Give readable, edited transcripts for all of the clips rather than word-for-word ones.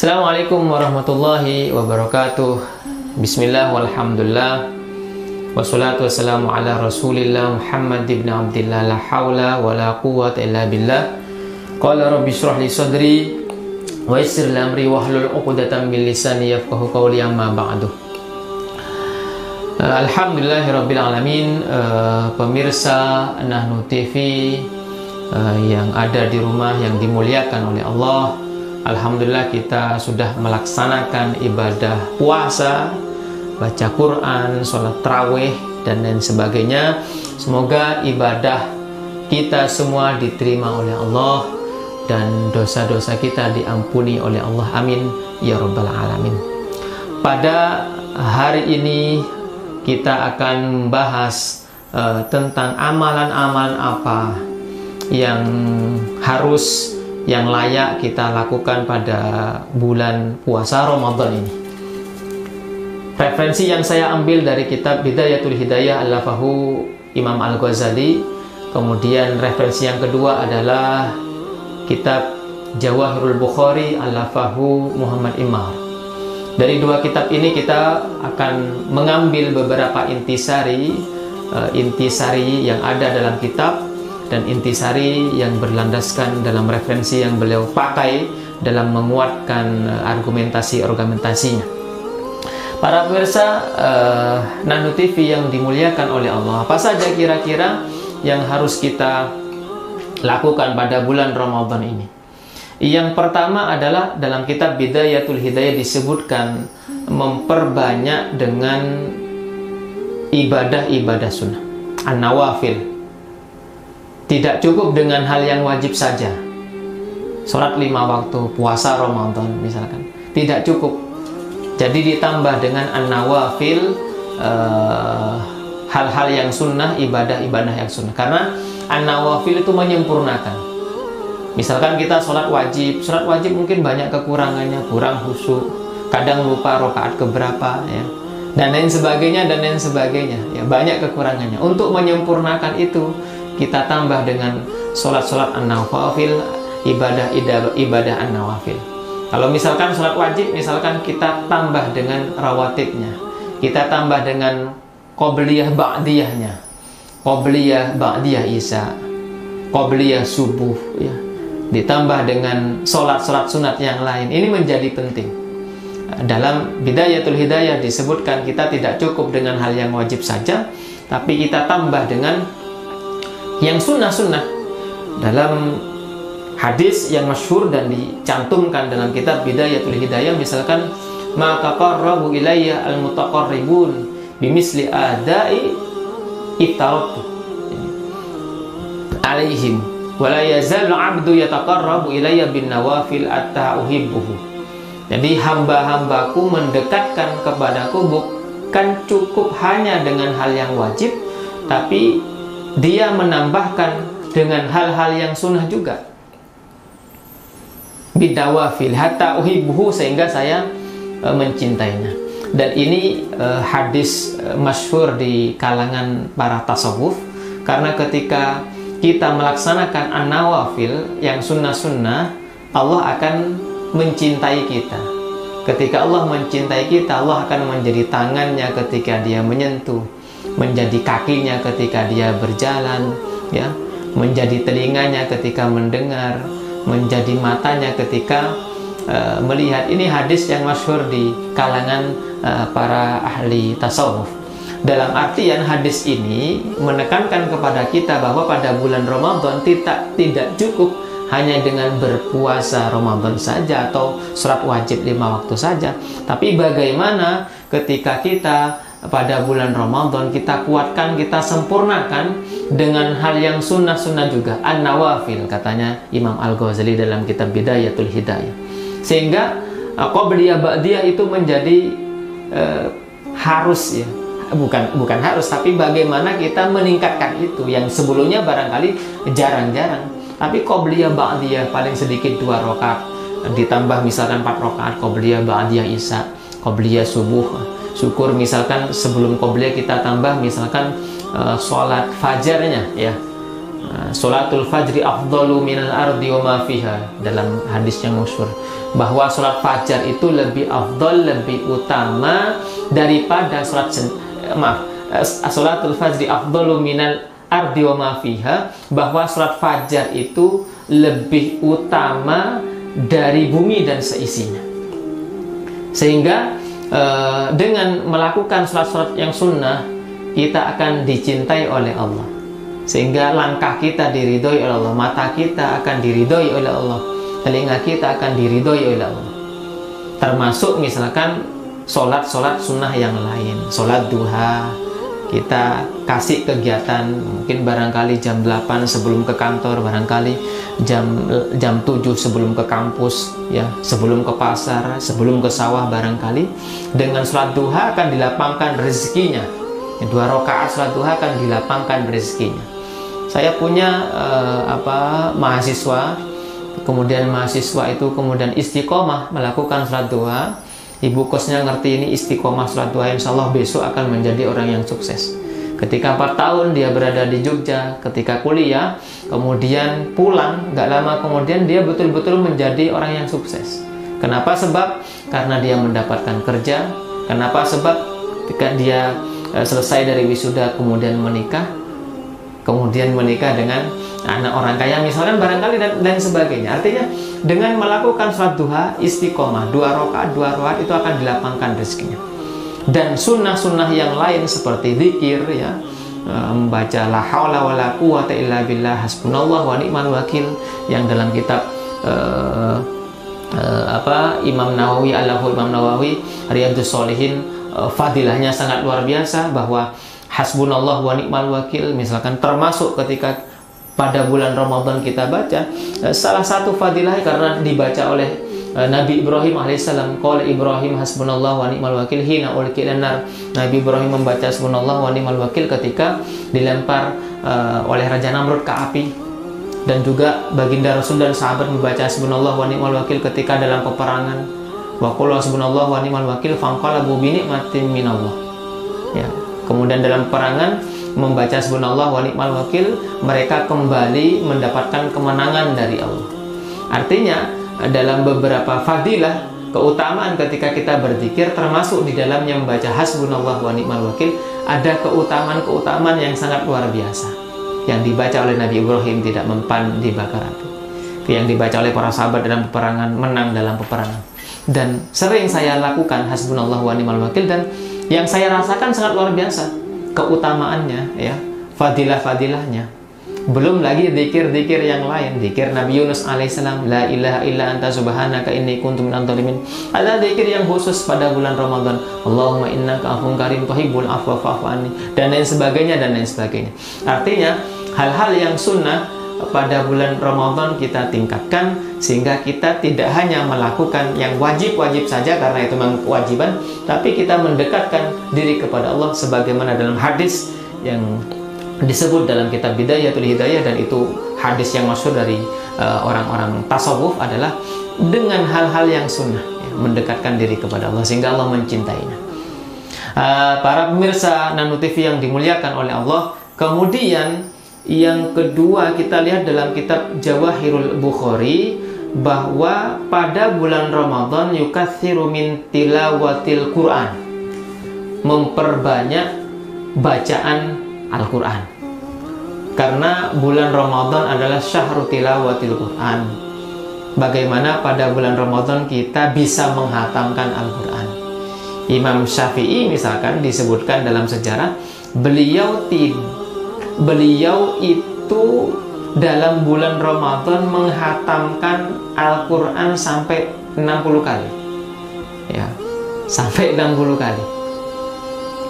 Assalamualaikum warahmatullahi wabarakatuh. Bismillah walhamdulillah. Wassalatu wassalamu ala rasulillah Muhammad ibn Abdillah. La hawla wa la quwwata illa billah. Qala rabbi shrah li sadri wa yassir li amri wahlul 'uqdatam min lisani yafqahu qawli, amma ba'du. Alhamdulillahirabbil alamin. Pemirsa Nahnu TV yang ada di rumah yang dimuliakan oleh Allah, alhamdulillah kita sudah melaksanakan ibadah puasa, baca Quran, sholat tarawih, dan lain sebagainya. Semoga ibadah kita semua diterima oleh Allah dan dosa-dosa kita diampuni oleh Allah. Amin ya rabbal alamin. Pada hari ini kita akan membahas tentang amalan-amalan apa yang harus, yang layak kita lakukan pada bulan puasa Ramadan ini. Referensi yang saya ambil dari kitab Bidayatul Hidayah Allafahu Imam Al-Ghazali. Kemudian referensi yang kedua adalah kitab Jawahirul Bukhari Allafahu Muhammad Imar. Dari dua kitab ini kita akan mengambil beberapa intisari yang ada dalam kitab, dan intisari yang berlandaskan dalam referensi yang beliau pakai dalam menguatkan argumentasinya. Para pemirsa Nahnu TV yang dimuliakan oleh Allah, apa saja kira-kira yang harus kita lakukan pada bulan Ramadan ini? Yang pertama adalah dalam kitab Bidayatul Hidayah disebutkan memperbanyak dengan ibadah-ibadah sunnah, an-nawafil. Tidak cukup dengan hal yang wajib saja, sholat 5 waktu, puasa Ramadan misalkan, tidak cukup. Jadi ditambah dengan an-nawafil, hal-hal yang sunnah, ibadah-ibadah yang sunnah. Karena an-nawafil itu menyempurnakan. Misalkan kita sholat wajib mungkin banyak kekurangannya, kurang khusyuk, kadang lupa rakaat keberapa, ya, dan lain sebagainya, ya, banyak kekurangannya. Untuk menyempurnakan itu, kita tambah dengan sholat-sholat an-nawafil, ibadah an-nawafil. Kalau misalkan sholat wajib, misalkan kita tambah dengan rawatibnya, kita tambah dengan qobliyah ba'diyahnya, qobliyah ba'diyah isya, qobliyah subuh, ya, ditambah dengan sholat-sholat sunat yang lain. Ini menjadi penting. Dalam Bidayatul Hidayah disebutkan kita tidak cukup dengan hal yang wajib saja, tapi kita tambah dengan yang sunnah-sunnah. Dalam hadis yang masyhur dan dicantumkan dalam kitab Bidayatul Hidayah, misalkan ma taqarrabu ilayya al-mutaqarribun bimisli adai iftaratu alaihim wa la yazalu 'abdu yataqarrabu ilayya bin nawafil atta uhibbuhu. Jadi hamba-hambaku mendekatkan kepadaku bukan cukup hanya dengan hal yang wajib, tapi dia menambahkan dengan hal-hal yang sunnah juga, bidawafil hatta uhibbuhu, sehingga saya mencintainya. Dan ini hadis masyhur di kalangan para tasawuf, karena ketika kita melaksanakan an-nawafil yang sunnah-sunnah, Allah akan mencintai kita. Ketika Allah mencintai kita, Allah akan menjadi tangannya ketika dia menyentuh, menjadi kakinya ketika dia berjalan, ya, menjadi telinganya ketika mendengar, menjadi matanya ketika melihat. Ini hadis yang masyhur di kalangan para ahli tasawuf. Dalam artian hadis ini menekankan kepada kita bahwa pada bulan Ramadan tidak cukup hanya dengan berpuasa Ramadan saja atau sholat wajib 5 waktu saja, tapi bagaimana ketika kita pada bulan Ramadan kita kuatkan, kita sempurnakan dengan hal yang sunnah-sunnah juga, an-nawafil, katanya Imam Al-Ghazali dalam kitab Bidayatul Hidayah. Sehingga qobliyah ba'diyah itu menjadi harus, ya, bukan harus, tapi bagaimana kita meningkatkan itu, yang sebelumnya barangkali jarang-jarang. Tapi qobliyah ba'diyah paling sedikit 2 rakaat, ditambah misalkan 4 rakaat qobliyah ba'diyah isya, qobliyah subuh. Syukur misalkan sebelum qobliyah kita tambah misalkan sholat fajarnya, ya, Salatul fajri afdalu minal ardi wa ma fiha, dalam hadis yang masyhur, bahwa salat fajar itu lebih afdal, lebih utama daripada salatul fajri afdalu minal ardi wa ma fiha, bahwa salat fajar itu lebih utama dari bumi dan seisinya. Sehingga dengan melakukan salat-salat yang sunnah, kita akan dicintai oleh Allah, sehingga langkah kita diridhoi oleh Allah, mata kita akan diridhoi oleh Allah, telinga kita akan diridhoi oleh Allah. Termasuk misalkan solat-solat sunnah yang lain, solat duha, kita kasih kegiatan, mungkin barangkali jam 8 sebelum ke kantor, barangkali jam 7 sebelum ke kampus, ya, sebelum ke pasar, sebelum ke sawah barangkali. Dengan sholat duha akan dilapangkan rezekinya. 2 rakaat sholat duha akan dilapangkan rezekinya. Saya punya mahasiswa, kemudian mahasiswa itu kemudian istiqomah melakukan sholat duha. Ibu kosnya ngerti ini istiqomah sholat duha, insya Allah besok akan menjadi orang yang sukses. Ketika 4 tahun dia berada di Jogja, ketika kuliah, kemudian pulang, gak lama kemudian dia betul-betul menjadi orang yang sukses. Kenapa? Sebab karena dia mendapatkan kerja. Kenapa? Sebab ketika dia selesai dari wisuda kemudian menikah, dengan anak orang kaya misalkan barangkali, dan sebagainya. Artinya dengan melakukan sholat duha istiqomah 2 rakaat itu akan dilapangkan rezekinya. Dan sunnah-sunnah yang lain seperti zikir, ya, membaca la haula wala quwata illa billah hasbunallah wa ni'mal wakil, yang dalam kitab Imam Nawawi Riyadhus Shalihin, fadilahnya sangat luar biasa, bahwa hasbunallah wa ni'mal wakil misalkan termasuk ketika pada bulan Ramadan kita baca, salah satu fadilah karena dibaca oleh Nabi Ibrahim alaihissalam. Qala Ibrahim hasbunallah wa ni'mal wakil hina ulqiya nar. Nabi Ibrahim membaca hasbunallah wa ni'mal wakil ketika dilempar oleh Raja Namrud ke api. Dan juga baginda Rasul dan sahabat membaca hasbunallah wa ni'mal wakil ketika dalam peperangan. Wa qala hasbunallah wa ni'mal wakil fanqalabu bi ni'matin minallah. Ya. Kemudian dalam peperangan membaca hasbunallah wa ni'mal wakil, mereka kembali mendapatkan kemenangan dari Allah. Artinya dalam beberapa fadilah keutamaan ketika kita berzikir, termasuk di dalamnya membaca hasbunallah wa ni'mal wakil, ada keutamaan-keutamaan yang sangat luar biasa yang dibaca oleh Nabi Ibrahim, tidak mempan dibakar api, yang dibaca oleh para sahabat dalam peperangan, menang dalam peperangan. Dan sering saya lakukan hasbunallah wa ni'mal wakil, dan yang saya rasakan sangat luar biasa keutamaannya, ya, fadilah-fadilahnya. Belum lagi zikir-zikir yang lain, zikir Nabi Yunus alaihissalam, la ilaha illa anta subhanaka inni kuntu minadh dhalimin. Ada zikir yang khusus pada bulan Ramadan, Allahumma innaka afuwwun karim tuhibbul afwa fa'fu anni, dan lain sebagainya. Artinya hal-hal yang sunnah pada bulan Ramadan kita tingkatkan, sehingga kita tidak hanya melakukan yang wajib-wajib saja karena itu memang kewajiban, tapi kita mendekatkan diri kepada Allah sebagaimana dalam hadis yang disebut dalam kitab Bidayatul Hidayah, dan itu hadis yang masyhur dari orang-orang tasawuf, adalah dengan hal-hal yang sunnah, ya, mendekatkan diri kepada Allah sehingga Allah mencintainya. Para pemirsa Nano TV yang dimuliakan oleh Allah, kemudian yang kedua kita lihat dalam kitab Jawahirul Bukhari, bahwa pada bulan Ramadan yukatsiru min tilawatil Quran, memperbanyak bacaan Al-Quran, karena bulan Ramadan adalah syahrul tilawatil Quran. Bagaimana pada bulan Ramadan kita bisa menghatamkan Al-Quran? Imam Syafi'i misalkan disebutkan dalam sejarah, beliau itu dalam bulan Ramadan menghatamkan Al-Quran sampai 60 kali, ya, sampai 60 kali.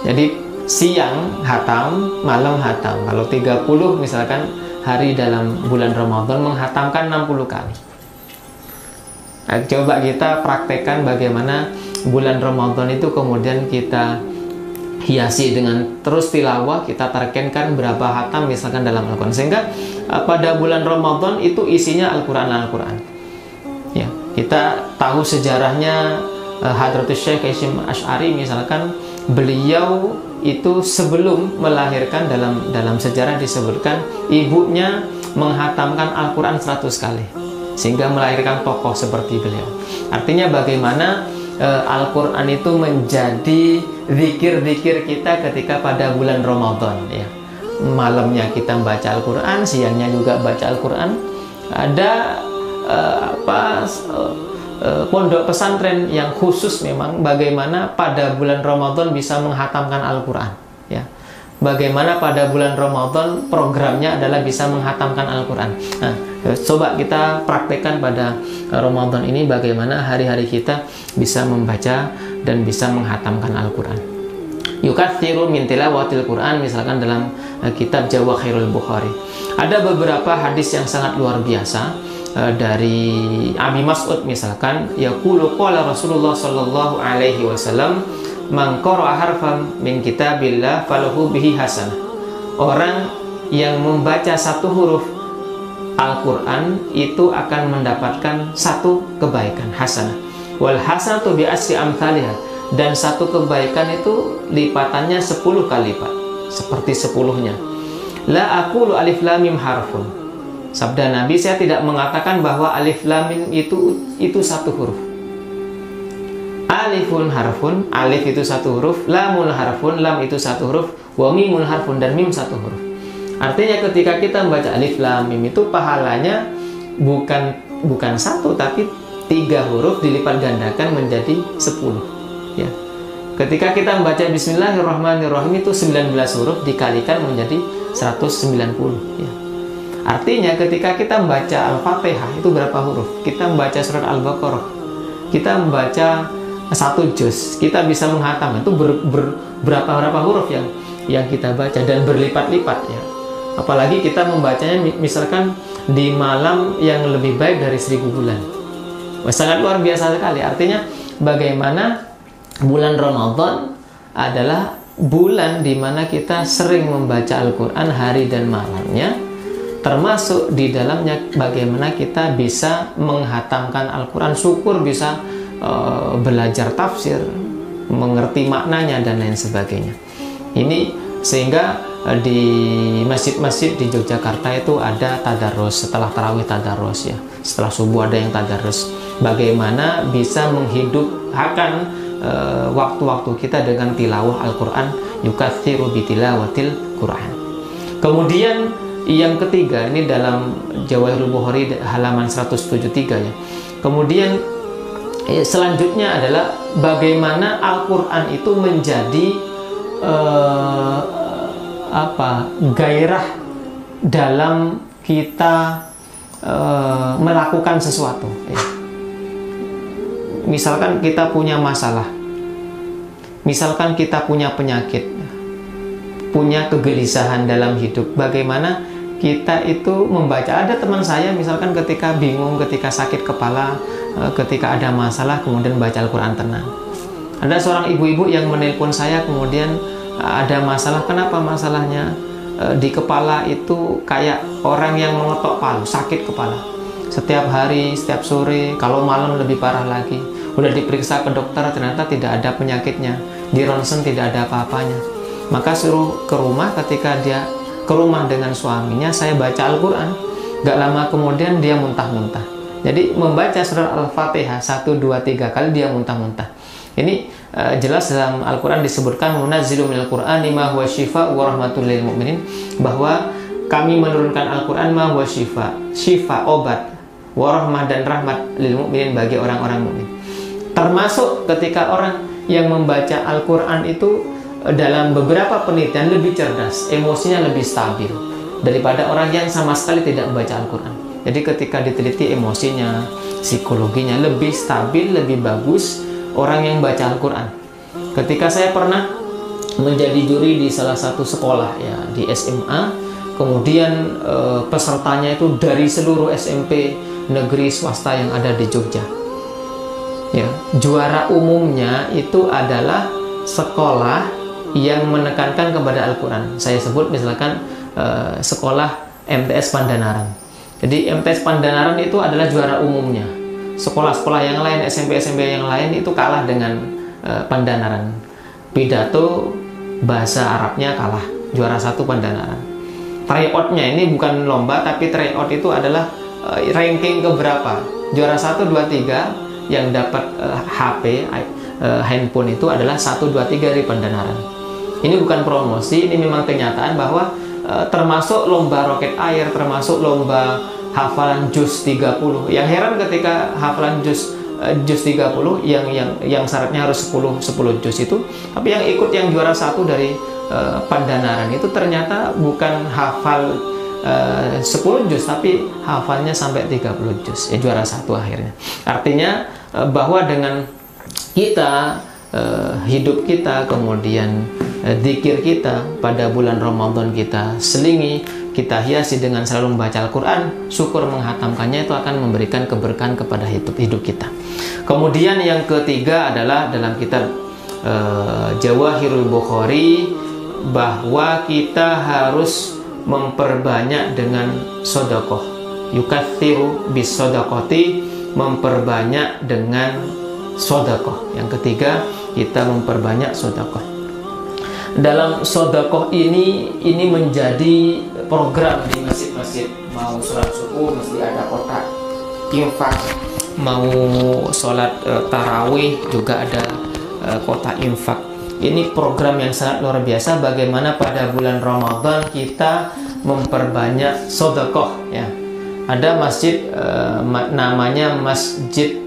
Jadi siang hatam, malam hatam. Kalau 30 misalkan hari dalam bulan Ramadan menghatamkan 60 kali. Nah, coba kita praktekkan bagaimana bulan Ramadan itu kemudian kita hiasi dengan terus tilawah, kita targetkan berapa hatam misalkan dalam Al-Quran, sehingga pada bulan Ramadan itu isinya Al-Quran. Ya, kita tahu sejarahnya Hadratus Syekh Hasyim Asy'ari misalkan, beliau itu sebelum melahirkan, dalam sejarah disebutkan ibunya menghatamkan Al-Quran 100 kali sehingga melahirkan tokoh seperti beliau. Artinya bagaimana Al-Quran itu menjadi zikir-zikir kita ketika pada bulan Ramadan, ya. Malamnya kita baca Al-Quran, siangnya juga baca Al-Quran. Ada pondok pesantren yang khusus memang bagaimana pada bulan Ramadan bisa menghatamkan Al-Quran, ya. Bagaimana pada bulan Ramadan programnya adalah bisa menghatamkan Al-Quran. Nah, coba kita praktekkan pada Ramadan ini bagaimana hari-hari kita bisa membaca dan bisa menghatamkan Al-Quran. Yukatsiru min tilawatil Quran, misalkan dalam kitab Jawahirul Bukhari. Ada beberapa hadis yang sangat luar biasa dari Abi Mas'ud, misalkan yaqulu qala Rasulullah sallallahu alaihi wasallam man qara'a harfan min kitabillah falahu bihi hasanah. Orang yang membaca satu huruf Al-Quran itu akan mendapatkan satu kebaikan, hasanah. Wal hasanatu bi asri amsalihha, dan satu kebaikan itu lipatannya 10 kali lipat, seperti 10-nya. La aqulu alif lam mim harfun. Sabda Nabi, saya tidak mengatakan bahwa alif lam mim itu satu huruf. Alifun harfun, alif itu satu huruf, lamun harfun, lam itu satu huruf, wa mimun harfun, dan mim satu huruf. Artinya ketika kita membaca alif lam mim itu pahalanya bukan satu, tapi 3 huruf dilipat gandakan menjadi 10, ya. Ketika kita membaca Bismillahirrahmanirrahim itu 19 huruf dikalikan menjadi 190, ya. Artinya ketika kita membaca Al-Fatihah itu berapa huruf? Kita membaca surat Al-Baqarah, kita membaca 1 juz, kita bisa menghatam itu berapa huruf yang kita baca, dan berlipat-lipat, ya. Apalagi kita membacanya misalkan di malam yang lebih baik dari 1000 bulan. Wah, sangat luar biasa sekali. Artinya bagaimana bulan Ramadan adalah bulan di mana kita sering membaca Al-Quran hari dan malamnya, termasuk di dalamnya bagaimana kita bisa menghatamkan Al-Quran, syukur bisa belajar tafsir, mengerti maknanya, dan lain sebagainya. Ini sehingga di masjid-masjid di Yogyakarta itu ada tadarus, setelah tarawih tadarus, ya. Setelah subuh ada yang tadarus. Bagaimana bisa menghidupkan waktu-waktu kita dengan tilawah Al-Quran, yukatsiru bitilawatil Quran. Kemudian yang ketiga, ini dalam Jawahirul Bukhari halaman 173, ya. Kemudian selanjutnya adalah bagaimana Al-Quran itu menjadi gairah dalam kita melakukan sesuatu, ya. Misalkan kita punya masalah, misalkan kita punya penyakit, punya kegelisahan dalam hidup, bagaimana kita itu membaca. Ada teman saya misalkan ketika bingung, ketika sakit kepala, ketika ada masalah, kemudian baca Al-Quran tenang. Ada seorang ibu-ibu yang menelpon saya, kemudian ada masalah. Kenapa masalahnya? Di kepala itu kayak orang yang mengetok palu, sakit kepala. Setiap hari, setiap sore, kalau malam lebih parah lagi. Udah diperiksa ke dokter, ternyata tidak ada penyakitnya. Di ronsen tidak ada apa-apanya. Maka suruh ke rumah. Ketika dia ke rumah dengan suaminya, saya baca Al-Quran. Gak lama kemudian dia muntah-muntah. Jadi membaca surat Al-Fatihah 1, 2, 3 kali dia muntah-muntah. Ini jelas dalam Al-Quran disebutkan munazzilu minal Qur'ani ma huwa syifa wa rahmatul lil mu'minin, bahwa kami menurunkan Al-Quran ma huwa syifa obat, wa rahmah dan rahmat lil mu'minin bagi orang-orang mukmin. Termasuk ketika orang yang membaca Al-Quran itu dalam beberapa penelitian lebih cerdas, emosinya lebih stabil daripada orang yang sama sekali tidak membaca Al-Quran. Jadi ketika diteliti emosinya, psikologinya lebih stabil, lebih bagus orang yang baca Al-Quran. Ketika saya pernah menjadi juri di salah satu sekolah, ya, di SMA, kemudian pesertanya itu dari seluruh SMP negeri swasta yang ada di Jogja, ya. Juara umumnya itu adalah sekolah yang menekankan kepada Al-Quran. Saya sebut misalkan sekolah MTS Pandanaran. Jadi MTS Pandanaran itu adalah juara umumnya. Sekolah-sekolah yang lain, SMP-SMP yang lain itu kalah dengan Pandanaran. pidato bahasa Arabnya kalah, juara 1 Pandanaran. Tryout-nya ini bukan lomba, tapi tryout itu adalah ranking keberapa. Juara 1, 2, 3 yang dapat HP, handphone itu adalah 1, 2, 3 di Pandanaran. Ini bukan promosi, ini memang kenyataan bahwa termasuk lomba roket air, termasuk lomba hafalan juz 30. Yang heran ketika hafalan juz 30 yang syaratnya harus 10 juz itu, tapi yang ikut yang juara 1 dari Pandanaran itu ternyata bukan hafal 10 juz, tapi hafalnya sampai 30 juz, ya juara 1 akhirnya. Artinya bahwa dengan kita hidup kita, kemudian zikir kita pada bulan Ramadan kita selingi, kita hiasi dengan selalu membaca Al-Quran, syukur menghatamkannya itu akan memberikan keberkahan kepada hidup kita. Kemudian yang ketiga adalah dalam kitab Jawahirul Bukhari, bahwa kita harus memperbanyak dengan sodakoh. Yukatsiru bis sodakoti, memperbanyak dengan sodakoh. Yang ketiga, kita memperbanyak sodakoh. Dalam sodakoh ini menjadi program di masjid-masjid. Mau sholat subuh mesti ada kotak infak, mau sholat tarawih juga ada kotak infak. Ini program yang sangat luar biasa, bagaimana pada bulan Ramadan kita memperbanyak sodakoh, ya. Ada masjid namanya Masjid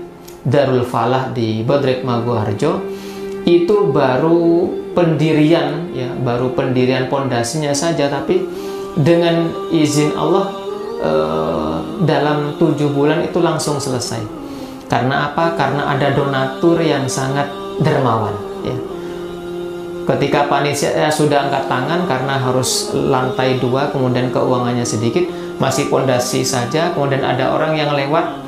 Darul Falah di Bodrek Maguwarjo. Itu baru pendirian, ya, baru pendirian pondasinya saja, tapi dengan izin Allah dalam 7 bulan itu langsung selesai. Karena apa? Karena ada donatur yang sangat dermawan, ya. Ketika panitia sudah angkat tangan karena harus lantai 2, kemudian keuangannya sedikit, masih pondasi saja, kemudian ada orang yang lewat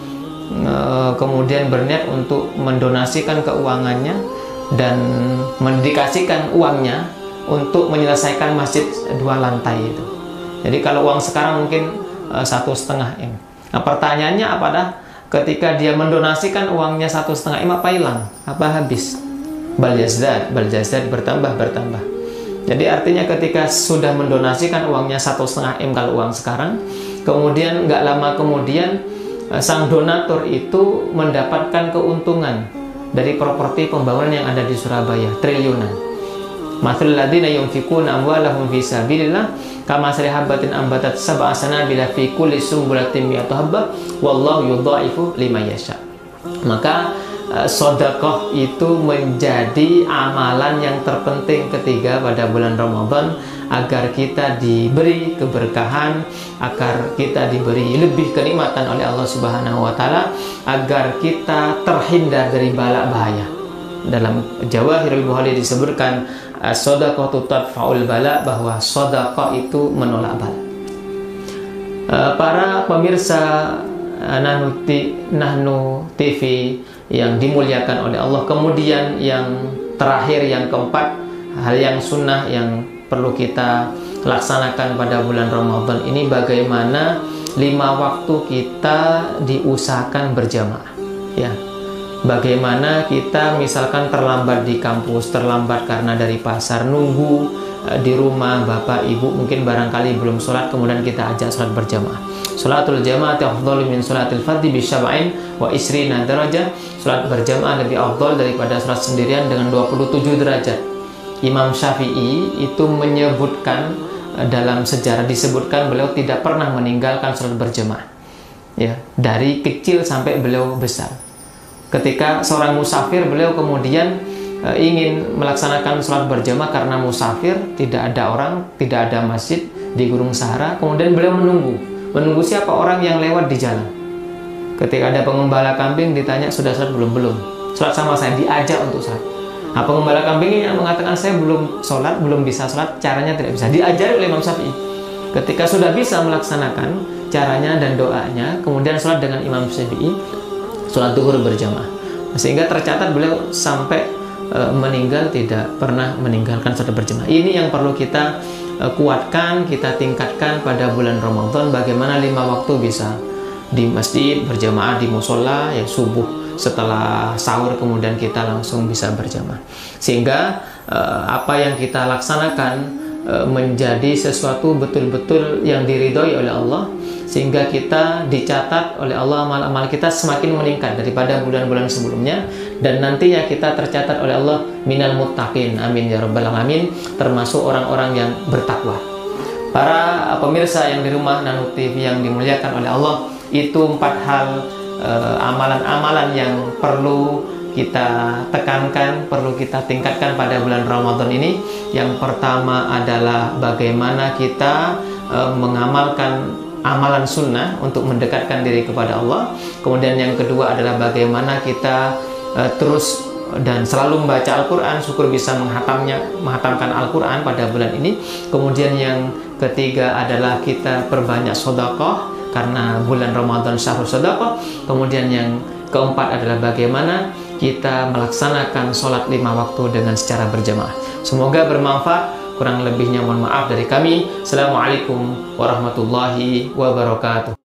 kemudian berniat untuk mendonasikan keuangannya dan mendedikasikan uangnya untuk menyelesaikan masjid 2 lantai itu. Jadi kalau uang sekarang mungkin 1,5 M. Nah, pertanyaannya apa? Ketika dia mendonasikan uangnya 1,5 M, apa hilang? Apa habis? Bal yazdad, bertambah. Jadi artinya ketika sudah mendonasikan uangnya 1,5 M kalau uang sekarang, kemudian nggak lama kemudian sang donatur itu mendapatkan keuntungan dari properti pembangunan yang ada di Surabaya, triliunan. Mathalul ladzina yunfikuna amwalahum fi sabilillah kamathali habatin ambatat sab'a sanabila fi kulli sumbulatin mi'atu habbah wallahu yudha'ifu liman yasha. Maka sedekah itu menjadi amalan yang terpenting ketiga pada bulan Ramadan, agar kita diberi keberkahan, agar kita diberi lebih kenikmatan oleh Allah Subhanahu wa taala, agar kita terhindar dari bala bahaya. Dalam Jawahirul Bukhari disebutkan sedekah tadfa'ul bala, bahwa sedekah itu menolak bala. Para pemirsa Nahnu TV yang dimuliakan oleh Allah, kemudian yang terakhir, yang keempat, hal yang sunnah yang perlu kita laksanakan pada bulan Ramadan ini, bagaimana 5 waktu kita diusahakan berjamaah, ya. Bagaimana kita misalkan terlambat di kampus, terlambat karena dari pasar, nunggu di rumah bapak ibu mungkin barangkali belum sholat, kemudian kita ajak sholat berjamaah. Sholatul jamaah afdalu min sholatil fardhi bi syab'in wa isrina darajah. Sholat berjamaah lebih afdal daripada sholat sendirian dengan 27 derajat. Imam Syafi'i itu menyebutkan, dalam sejarah disebutkan beliau tidak pernah meninggalkan sholat berjamaah, ya, dari kecil sampai beliau besar. Ketika seorang musafir, beliau kemudian ingin melaksanakan sholat berjamaah karena musafir, tidak ada orang, tidak ada masjid di Gunung Sahara. Kemudian beliau menunggu siapa orang yang lewat di jalan. Ketika ada pengembala kambing, ditanya sudah sholat belum? Sholat sama saya, diajak untuk sholat. Nah, pengembala kambing ini yang mengatakan saya belum sholat, belum bisa sholat, caranya tidak bisa. Diajari oleh Imam Syafi'i. Ketika sudah bisa melaksanakan caranya dan doanya, kemudian sholat dengan Imam Syafi'i, sholat duhur berjamaah. Sehingga tercatat beliau sampai meninggal tidak pernah meninggalkan sholat berjamaah. Ini yang perlu kita kuatkan, kita tingkatkan pada bulan Ramadan. Bagaimana 5 waktu bisa di masjid berjamaah, di musola, ya, subuh setelah sahur kemudian kita langsung bisa berjamaah. Sehingga apa yang kita laksanakan menjadi sesuatu betul-betul yang diridhoi oleh Allah, sehingga kita dicatat oleh Allah amal-amal kita semakin meningkat daripada bulan-bulan sebelumnya, dan nantinya kita tercatat oleh Allah minal muttaqin, amin ya rabbal alamin, termasuk orang-orang yang bertakwa. Para pemirsa yang di rumah Nano TV yang dimuliakan oleh Allah, itu 4 hal amalan-amalan yang perlu kita tekankan, perlu kita tingkatkan pada bulan Ramadan ini. Yang pertama adalah bagaimana kita mengamalkan amalan sunnah untuk mendekatkan diri kepada Allah. Kemudian yang kedua adalah bagaimana kita terus dan selalu membaca Al-Quran, syukur bisa menghatamkan Al-Quran pada bulan ini. Kemudian yang ketiga adalah kita perbanyak sedekah, karena bulan Ramadan syahrul sedekah. Kemudian yang keempat adalah bagaimana kita melaksanakan sholat 5 waktu dengan secara berjamaah. Semoga bermanfaat. Kurang lebihnya mohon maaf dari kami. Assalamualaikum warahmatullahi wabarakatuh.